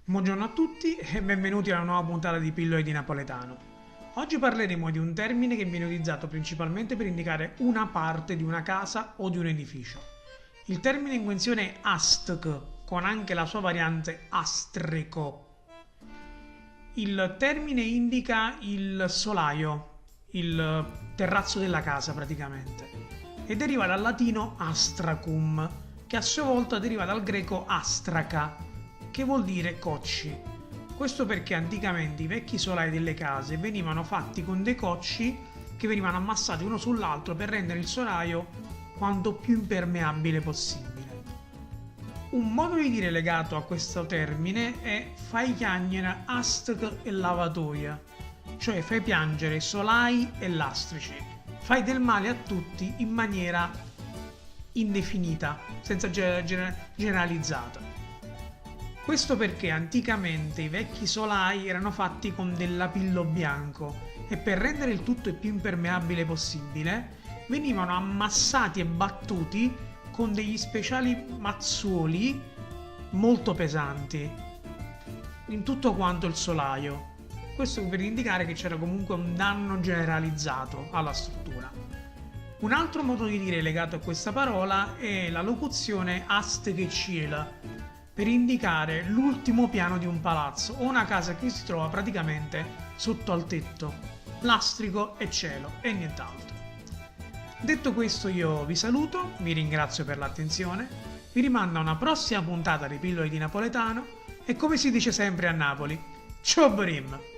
Buongiorno a tutti e benvenuti alla nuova puntata di Pillole di Napoletano. Oggi parleremo di un termine che viene utilizzato principalmente per indicare una parte di una casa o di un edificio. Il termine in questione è astc, con anche la sua variante astrico. Il termine indica il solaio, il terrazzo della casa praticamente, e deriva dal latino astracum, che a sua volta deriva dal greco astraca, che vuol dire cocci. Questo perché anticamente i vecchi solai delle case venivano fatti con dei cocci che venivano ammassati uno sull'altro per rendere il solaio quanto più impermeabile possibile. Un modo di dire legato a questo termine è fai chiagnere astc e lavatoia, cioè fai piangere solai e lastrici. Fai del male a tutti in maniera indefinita, senza generalizzata. Questo perché anticamente i vecchi solai erano fatti con del lapillo bianco e per rendere il tutto il più impermeabile possibile venivano ammassati e battuti con degli speciali mazzuoli molto pesanti in tutto quanto il solaio. Questo per indicare che c'era comunque un danno generalizzato alla struttura. Un altro modo di dire legato a questa parola è la locuzione ast che ciela, per indicare l'ultimo piano di un palazzo o una casa che si trova praticamente sotto al tetto, lastrico e cielo e nient'altro. Detto questo io vi saluto, vi ringrazio per l'attenzione, vi rimando a una prossima puntata di Pillole di Napoletano e come si dice sempre a Napoli, ciao Brim!